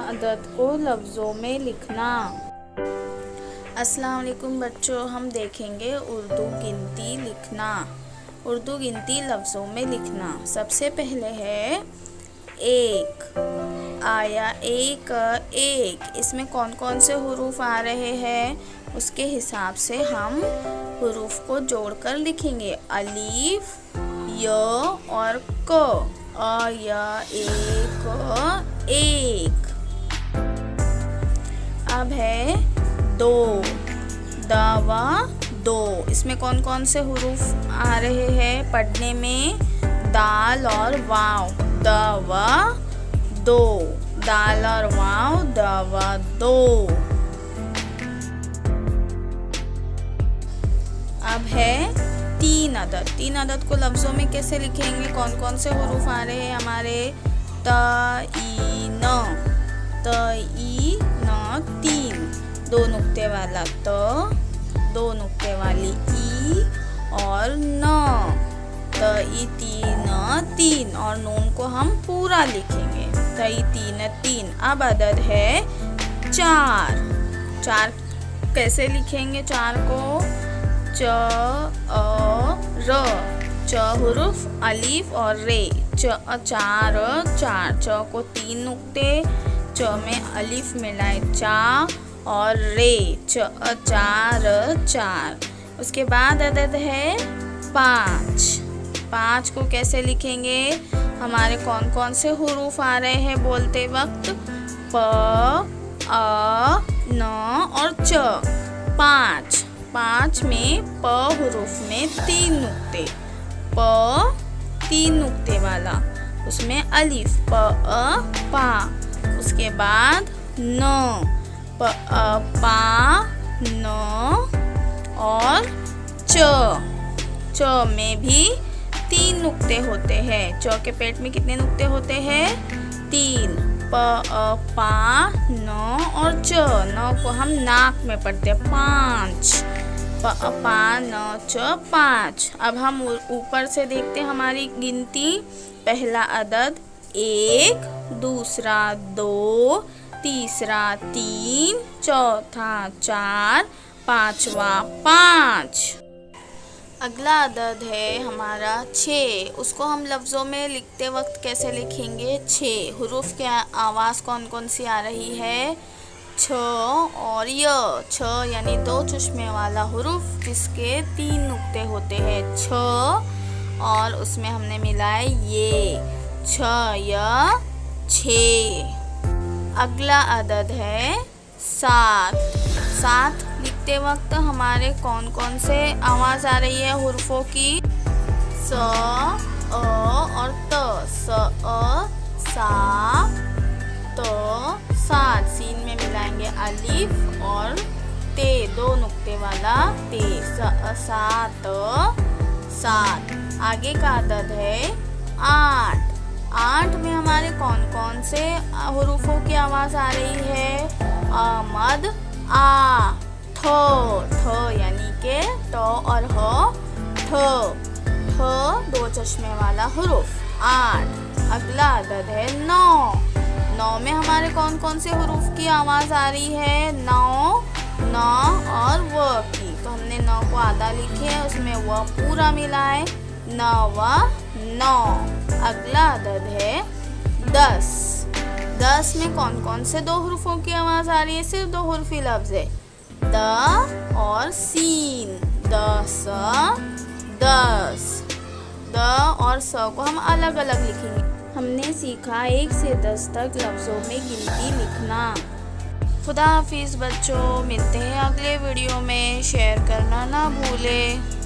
अदद को लफ्ज़ों में लिखना। अस्सलाम वालेकुम बच्चों, हम देखेंगे उर्दू गिनती लिखना। उर्दू गिनती लफ्ज़ों में लिखना। सबसे पहले है एक। आया एक एक, इसमें कौन कौन से हुरूफ आ रहे हैं उसके हिसाब से हम हुरूफ को जोड़कर लिखेंगे। अलीफ, य और क। अ या एक एक। अब है दो। दावा दो, इसमें कौन कौन से हुरूफ आ रहे हैं पढ़ने में। दाल और वाव। दावा दो। दाल और वाव, दावा दो। अब है तीन अदद। तीन अदद को लफ्ज़ों में कैसे लिखेंगे, कौन कौन से हुरूफ आ रहे हैं हमारे। त ई न। त ई न तीन। दो नुक्ते वाला त, दो नुक्ते वाली ई और न। त ई तीन तीन, और नून को हम पूरा लिखेंगे। त ई तीन तीन। अब अदद है चार। चार कैसे लिखेंगे चार को। च अ र। च हुरूफ अलीफ और रे। चार चार। च को तीन नुक्ते, च में अलीफ मिलाए चा और रे। चार चार। उसके बाद अदद है पाँच। पाँच को कैसे लिखेंगे, हमारे कौन कौन से हुरूफ आ रहे हैं बोलते वक्त। प अ न और च। पाँच। पाँच में प हुरूफ में तीन नुक्ते। प तीन नुक्ते वाला, उसमें अलीफ प अ पा। उसके बाद न। प अ पा न और च। च में भी तीन नुक्ते होते हैं। च के पेट में कितने नुक्ते होते हैं, तीन। प अ पा न और च। न को हम नाक में पढ़ते हैं, पाँच। प अ पा न च पाँच। अब हम ऊपर से देखते हैं हमारी गिनती। पहला अदद एक, दूसरा दो, तीसरा तीन, चौथा चार, पांचवा पाँच। अगला अदद है हमारा छः। उसको हम लफ्ज़ों में लिखते वक्त कैसे लिखेंगे। छः हुरूफ की आवाज़ कौन कौन सी आ रही है, छ और य। छ यानी दो चश्मे वाला हुरूफ जिसके तीन नुक्ते होते हैं, छ, और उसमें हमने मिलाए ये, छ य छे। अगला अदद है सात। सात लिखते वक्त हमारे कौन कौन से आवाज़ आ रही है हुरूफों की। स अ और त। स अ सा त सात। सीन में मिलाएंगे अलीफ और ते, दो नुक्ते वाला ते। स अ सा त सात। आगे का अदद है आठ। आठ में हमारे कौन कौन से हुरूफों की आवाज़ आ रही है। अमद आ। ठ ठ यानी के ट और ह, ठ ठ दो चश्मे वाला हुरूफ। आठ। अगला अदद है नौ। नौ में हमारे कौन कौन से हुरूफ की आवाज़ आ रही है, नौ, न और व की। तो हमने नौ को आधा लिखे है, उसमें व पूरा मिलाए, न व नौ। अगला अदद है दस। दस में कौन कौन से दो हुरूफों की आवाज़ आ रही है, सिर्फ दो हुरूफी लफ्ज़ है, द और सीन। दस दस। द और स को हम अलग अलग लिखेंगे। हमने सीखा 1 से 10 तक लफ्ज़ों में गिनती लिखना। खुदा हाफिज़ बच्चों, मिलते हैं अगले वीडियो में। शेयर करना ना भूलें।